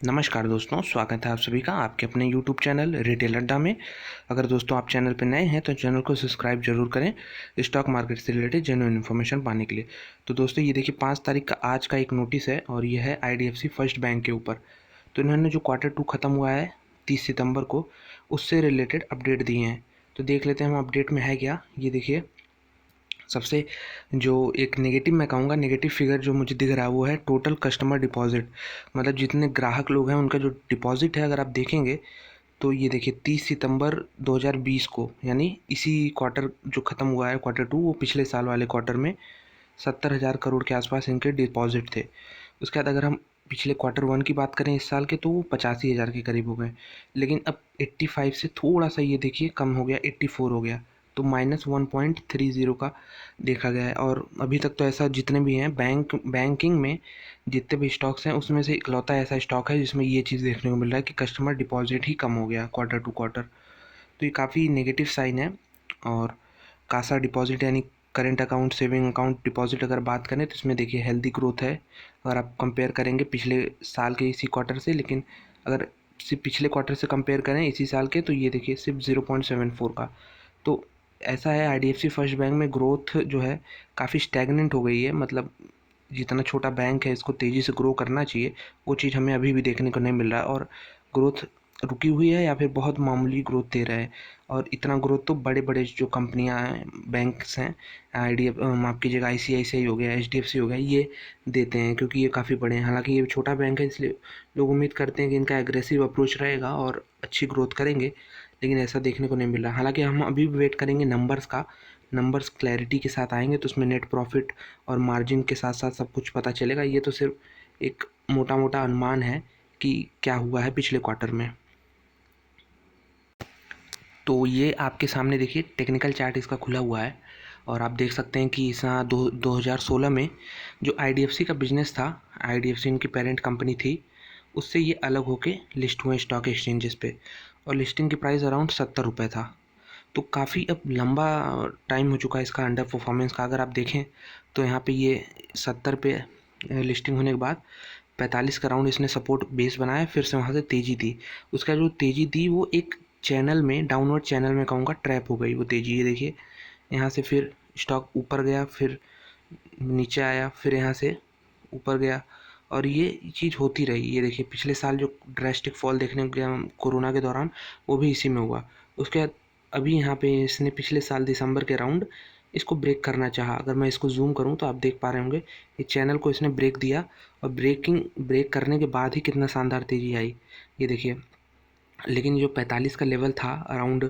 नमस्कार दोस्तों, स्वागत है आप सभी का आपके अपने YouTube चैनल रिटेल अड्डा में। अगर दोस्तों आप चैनल पर नए हैं तो चैनल को सब्सक्राइब जरूर करें स्टॉक मार्केट से रिलेटेड जेन्युइन इन्फॉर्मेशन पाने के लिए। तो दोस्तों ये देखिए 5 तारीख का आज का एक नोटिस है और यह है IDFC फर्स्ट बैंक के ऊपर। तो इन्होंने जो Q2 ख़त्म हुआ है 30 सितंबर को, उससे रिलेटेड अपडेट दिए हैं। तो देख लेते हैं हम अपडेट में है क्या। ये देखिए सबसे जो एक नेगेटिव मैं कहूँगा, नेगेटिव फिगर जो मुझे दिख रहा है वो है टोटल कस्टमर डिपॉजिट। मतलब जितने ग्राहक लोग हैं उनका जो डिपॉजिट है, अगर आप देखेंगे तो ये देखिए 30 सितंबर 2020 को, यानी इसी क्वार्टर जो ख़त्म हुआ है Q2, वो पिछले साल वाले क्वार्टर में 70,000 करोड़ के आसपास इनके डिपॉजिट थे। उसके बाद अगर हम पिछले Q1 की बात करें इस साल के, तो वो 85,000 के करीब हो गए। लेकिन अब 85 से थोड़ा सा ये देखिए कम हो गया, 84 हो गया, तो -1.30 का देखा गया है। और अभी तक तो ऐसा जितने भी हैं बैंकिंग में जितने भी स्टॉक्स हैं उसमें से इकलौता ऐसा स्टॉक है जिसमें ये चीज़ देखने को मिल रहा है कि कस्टमर डिपॉजिट ही कम हो गया क्वार्टर टू क्वार्टर। तो ये काफ़ी नेगेटिव साइन है। और कासा डिपॉजिट यानी current account, saving account deposit अगर बात करें तो इसमें देखिए हेल्दी ग्रोथ है अगर आप कंपेयर करेंगे पिछले साल के इसी क्वार्टर से। लेकिन अगर सिर्फ पिछले क्वार्टर से कंपेयर करें इसी साल के, तो ये देखिए सिर्फ 0.74 का। तो ऐसा है IDFC फर्स्ट बैंक में ग्रोथ जो है काफ़ी स्टैगनेंट हो गई है। मतलब जितना छोटा बैंक है इसको तेज़ी से ग्रो करना चाहिए, वो चीज़ हमें अभी भी देखने को नहीं मिल रहा है। और ग्रोथ रुकी हुई है या फिर बहुत मामूली ग्रोथ दे रहा है। और इतना ग्रोथ तो बड़े बड़े जो कंपनियां हैं, बैंक्स हैं, माफ़ कीजिएगा ICICI हो गया, HDFC हो गया, ये देते हैं क्योंकि ये काफ़ी बड़े हैं। हालांकि ये छोटा बैंक है इसलिए लोग उम्मीद करते हैं कि इनका एग्रेसिव अप्रोच रहेगा और अच्छी ग्रोथ करेंगे, लेकिन ऐसा देखने को नहीं मिल रहा। हालांकि हम अभी भी वेट करेंगे नंबर्स का। नंबर्स क्लैरिटी के साथ आएंगे तो उसमें नेट प्रॉफिट और मार्जिन के साथ साथ सब कुछ पता चलेगा। ये तो सिर्फ एक मोटा मोटा अनुमान है कि क्या हुआ है पिछले क्वार्टर में। तो ये आपके सामने देखिए टेक्निकल चार्ट इसका खुला हुआ है और आप देख सकते हैं कि इस 2016 में जो IDFC का बिजनेस था, IDFC इनकी पेरेंट कंपनी थी, उससे ये अलग होके लिस्ट हुए स्टॉक एक्सचेंजेस पे। और लिस्टिंग की प्राइस अराउंड 70 रुपये था। तो काफ़ी अब लंबा टाइम हो चुका है इसका अंडर परफॉर्मेंस का। अगर आप देखें तो यहाँ पे ये 70 पे लिस्टिंग होने के बाद 45 का राउंड इसने सपोर्ट बेस बनाया, फिर से वहाँ से तेज़ी दी। उसका जो तेज़ी दी वो एक चैनल में, डाउनवर्ड चैनल में कहूँगा, ट्रैप हो गई वो तेज़ी। ये देखिए यहाँ से फिर स्टॉक ऊपर गया, फिर नीचे आया, फिर यहाँ से ऊपर गया, और ये चीज़ होती रही। ये देखिए पिछले साल जो ड्रेस्टिक फॉल देखने को गया कोरोना के दौरान, वो भी इसी में हुआ। उसके बाद अभी यहाँ पे इसने पिछले साल दिसंबर के राउंड इसको ब्रेक करना चाहा। अगर मैं इसको जूम करूँ तो आप देख पा रहे होंगे ये चैनल को इसने ब्रेक दिया, और ब्रेक करने के बाद ही कितना शानदार तेज़ी आई, ये देखिए। लेकिन जो 45 का लेवल था अराउंड,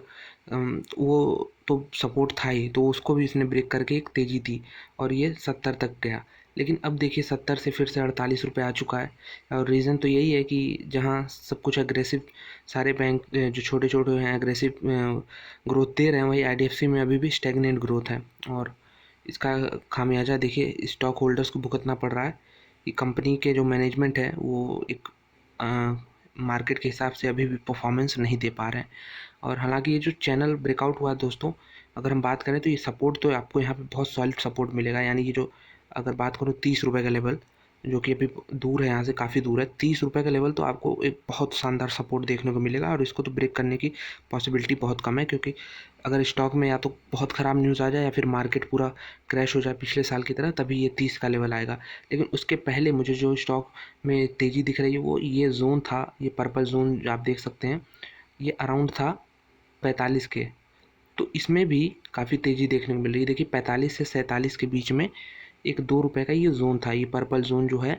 वो तो सपोर्ट था ही, तो उसको भी इसने ब्रेक करके एक तेज़ी दी और ये 70 तक गया। लेकिन अब देखिए 70 से फिर से 48 रुपये आ चुका है। और रीज़न तो यही है कि जहाँ सब कुछ एग्रेसिव, सारे बैंक जो छोटे छोटे हैं एग्रेसिव ग्रोथ दे रहे हैं, वही IDFC में अभी भी स्टेगनेंट ग्रोथ है। और इसका खामियाजा देखिए स्टॉक होल्डर्स को भुगतना पड़ रहा है कि कंपनी के जो मैनेजमेंट है वो एक मार्केट के हिसाब से अभी भी परफॉर्मेंस नहीं दे पा रहे हैं। और हालांकि ये जो चैनल ब्रेकआउट हुआ दोस्तों, अगर हम बात करें तो ये सपोर्ट तो आपको यहाँ पे बहुत सॉलिड सपोर्ट मिलेगा। यानी कि जो, अगर बात करूँ 30 रुपये का लेवल, जो कि अभी दूर है, यहाँ से काफ़ी दूर है, 30 रुपये का लेवल तो आपको एक बहुत शानदार सपोर्ट देखने को मिलेगा। और इसको तो ब्रेक करने की पॉसिबिलिटी बहुत कम है, क्योंकि अगर स्टॉक में या तो बहुत ख़राब न्यूज़ आ जाए या फिर मार्केट पूरा क्रैश हो जाए पिछले साल की तरह, तभी ये 30 का लेवल आएगा। लेकिन उसके पहले मुझे जो स्टॉक में तेज़ी दिख रही है वो ये जोन था, ये पर्पल जोन जो आप देख सकते हैं, ये अराउंड था 45 के। तो इसमें भी काफ़ी तेज़ी देखने को मिल रही है। देखिए 45 से 47 के बीच में एक 2 रुपये का ये जोन था, ये पर्पल जोन जो है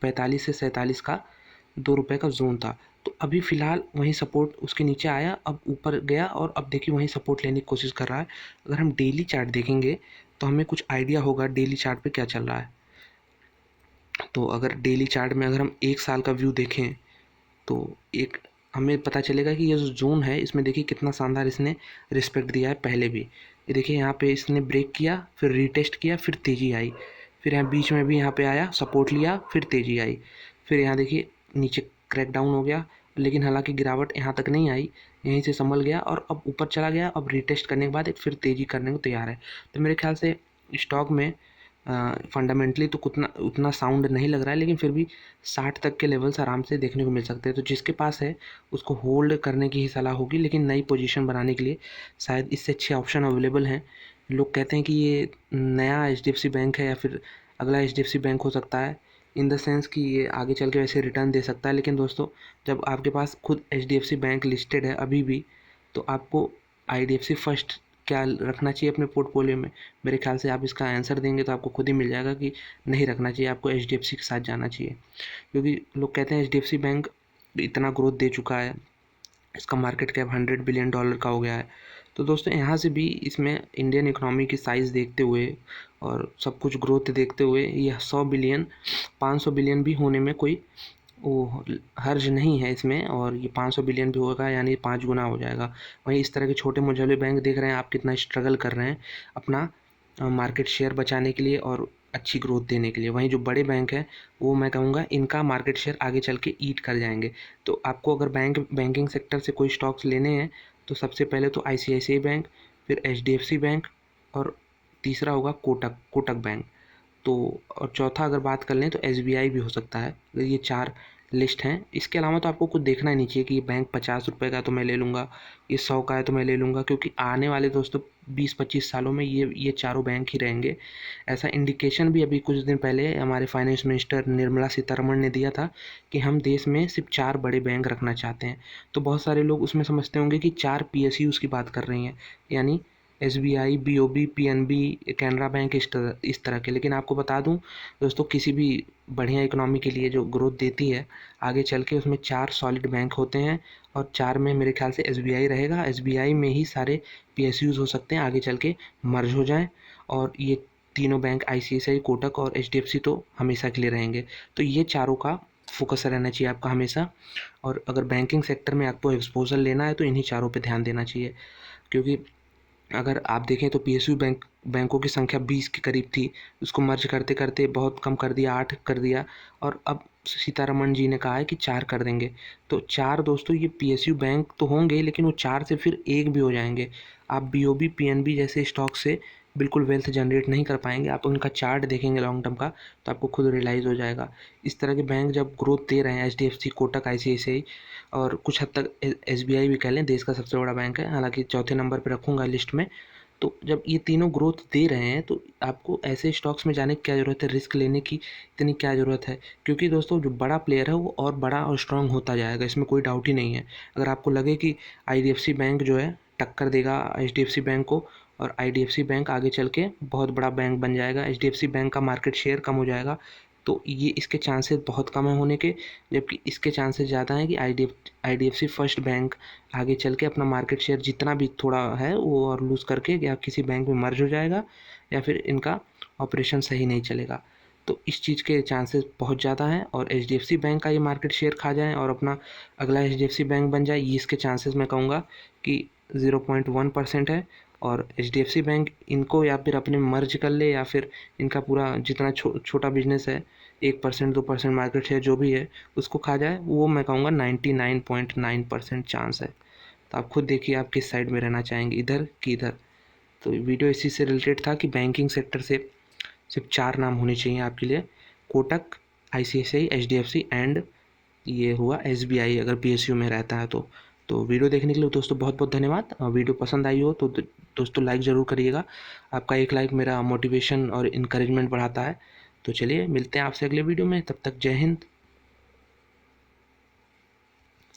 45 से 47 का 2 रुपये का जोन था। तो अभी फ़िलहाल वहीं सपोर्ट उसके नीचे आया, अब ऊपर गया, और अब देखिए वहीं सपोर्ट लेने की कोशिश कर रहा है। अगर हम डेली चार्ट देखेंगे तो हमें कुछ आइडिया होगा डेली चार्ट पे क्या चल रहा है। तो अगर डेली चार्ट में अगर हम एक साल का व्यू देखें तो एक हमें पता चलेगा कि ये जो जोन है इसमें देखिए कितना शानदार इसने रिस्पेक्ट दिया है पहले भी। ये देखिए यहाँ पे इसने ब्रेक किया, फिर रीटेस्ट किया, फिर तेज़ी आई, फिर यहाँ बीच में भी यहाँ पे आया, सपोर्ट लिया, फिर तेज़ी आई, फिर यहाँ देखिए नीचे क्रैक डाउन हो गया। लेकिन हालांकि गिरावट यहाँ तक नहीं आई, यहीं से संभल गया और अब ऊपर चला गया। अब रीटेस्ट करने के बाद एक फिर तेज़ी करने को तैयार है। तो मेरे ख्याल से स्टॉक में फंडामेंटली तो उतना उतना साउंड नहीं लग रहा है, लेकिन फिर भी 60 तक के लेवल्स आराम से देखने को मिल सकते हैं। तो जिसके पास है उसको होल्ड करने की ही सलाह होगी, लेकिन नई पोजीशन बनाने के लिए शायद इससे अच्छे ऑप्शन अवेलेबल हैं। लोग कहते हैं कि ये नया एचडीएफसी बैंक है या फिर अगला एचडीएफसी बैंक हो सकता है, इन द सेंस कि ये आगे चल के वैसे रिटर्न दे सकता है। लेकिन दोस्तों, जब आपके पास खुद एचडीएफसी बैंक लिस्टेड है अभी भी, तो आपको आईडीएफसी फर्स्ट क्या रखना चाहिए अपने पोर्टफोलियो में? मेरे ख्याल से आप इसका आंसर देंगे तो आपको खुद ही मिल जाएगा कि नहीं रखना चाहिए, आपको एचडीएफसी के साथ जाना चाहिए। क्योंकि लोग कहते हैं एचडीएफसी बैंक इतना ग्रोथ दे चुका है, इसका मार्केट कैप $100 बिलियन का हो गया है। तो दोस्तों, यहाँ से भी इसमें इंडियन इकोनॉमी की साइज़ देखते हुए और सब कुछ ग्रोथ देखते हुए ये 100 बिलियन 500 बिलियन भी होने में कोई वो हर्ज नहीं है इसमें, और ये 500 बिलियन भी होगा यानी 5 गुना हो जाएगा। वहीं इस तरह के छोटे मझोले बैंक देख रहे हैं आप कितना स्ट्रगल कर रहे हैं अपना मार्केट शेयर बचाने के लिए और अच्छी ग्रोथ देने के लिए। वहीं जो बड़े बैंक हैं वो मैं कहूँगा इनका मार्केट शेयर आगे चल के ईट कर जाएंगे। तो आपको अगर बैंकिंग सेक्टर से कोई स्टॉक्स लेने हैं तो सबसे पहले तो आईसीआईसीआई बैंक, फिर एचडीएफसी बैंक, और तीसरा होगा कोटक बैंक। तो और चौथा अगर बात कर लें तो एसबीआई भी हो सकता है। ये 4 लिस्ट हैं। इसके अलावा तो आपको कुछ देखना ही नहीं चाहिए कि ये बैंक ₹50 का है तो मैं ले लूँगा, ये 100 का है तो मैं ले लूँगा, क्योंकि आने वाले दोस्तों 20-25 सालों में ये चारों बैंक ही रहेंगे। ऐसा इंडिकेशन भी अभी कुछ दिन पहले हमारे फाइनेंस मिनिस्टर निर्मला सीतारमण ने दिया था कि हम देश में सिर्फ 4 बड़े बैंक रखना चाहते हैं। तो बहुत सारे लोग उसमें समझते होंगे कि 4 पीएसयूज़ की बात कर रही हैं, यानी SBI, BOB, PNB, Canara bank, इस तरह के। लेकिन आपको बता दूं दोस्तों, किसी भी बढ़िया इकोनॉमी के लिए जो ग्रोथ देती है आगे चल के, उसमें 4 सॉलिड बैंक होते हैं, और 4 में मेरे ख्याल से एसबीआई रहेगा। एसबीआई में ही सारे पीएसयूज़ हो सकते हैं आगे चल के मर्ज हो जाएं, और ये तीनों बैंक आईसीआईसीआई, कोटक और एचडीएफसी तो हमेशा के लिए रहेंगे। तो ये चारों का फोकस रहना चाहिए आपका हमेशा। और अगर बैंकिंग सेक्टर में आपको एक्सपोजर लेना है तो इन्हीं चारों पे ध्यान देना चाहिए। क्योंकि अगर आप देखें तो पीएसयू बैंकों की संख्या 20 के करीब थी, उसको मर्ज करते करते बहुत कम कर दिया, 8 कर दिया, और अब सीतारमण जी ने कहा है कि 4 कर देंगे। तो 4 दोस्तों, ये पीएसयू बैंक तो होंगे, लेकिन वो 4 से फिर 1 भी हो जाएंगे। आप बीओबी, पीएनबी जैसे स्टॉक से बिल्कुल वेल्थ जनरेट नहीं कर पाएंगे। आप उनका चार्ट देखेंगे लॉन्ग टर्म का तो आपको खुद रियलाइज़ हो जाएगा। इस तरह के बैंक जब ग्रोथ दे रहे हैं, एचडीएफसी, कोटक, आईसीआईसीआई, और कुछ हद तक एसबीआई भी कह लें, देश का सबसे बड़ा बैंक है, हालांकि चौथे नंबर पर रखूँगा लिस्ट में। तो जब ये तीनों ग्रोथ दे रहे हैं तो आपको ऐसे स्टॉक्स में जाने की क्या ज़रूरत है, रिस्क लेने की इतनी क्या ज़रूरत है? क्योंकि दोस्तों, जो बड़ा प्लेयर है वो और बड़ा और स्ट्रांग होता जाएगा, इसमें कोई डाउट ही नहीं है। अगर आपको लगे कि आईडीएफसी बैंक जो है टक्कर देगा एचडीएफसी बैंक को, और आईडीएफसी बैंक आगे चल के बहुत बड़ा बैंक बन जाएगा, एचडीएफसी बैंक का मार्केट शेयर कम हो जाएगा, तो ये इसके चांसेस बहुत कम है होने के। जबकि इसके चांसेस ज़्यादा हैं कि आईडीएफसी फर्स्ट बैंक आगे चल के अपना मार्केट शेयर जितना भी थोड़ा है वो और लूज़ करके या किसी बैंक में मर्ज हो जाएगा, या फिर इनका ऑपरेशन सही नहीं चलेगा। तो इस चीज़ के चांसेस बहुत ज़्यादा हैं, और एचडीएफसी बैंक का ये मार्केट शेयर खा जाए और अपना अगला एचडीएफसी बैंक बन जाए, ये इसके चांसेस मैं कहूँगा कि 0.1% है। और एचडीएफसी बैंक इनको या फिर अपने मर्ज कर ले, या फिर इनका पूरा जितना छोटा बिजनेस है 1% 2% मार्केट शेयर जो भी है उसको खा जाए, वो मैं कहूँगा 99.9% चांस है। तो आप खुद देखिए आप किस साइड में रहना चाहेंगे, इधर कि इधर। तो वीडियो इसी से रिलेटेड था कि बैंकिंग सेक्टर से सिर्फ 4 नाम होने चाहिए आपके लिए: कोटक, आईसीआईसीआई, एचडीएफसी एंड ये हुआ एसबीआई, अगर पीएसयू में रहता है तो। वीडियो देखने के लिए दोस्तों बहुत बहुत धन्यवाद। वीडियो पसंद आई हो तो दोस्तों लाइक ज़रूर करिएगा। आपका एक लाइक मेरा मोटिवेशन और इनकरेजमेंट बढ़ाता है। तो चलिए मिलते हैं आपसे अगले वीडियो में, तब तक जय हिंद।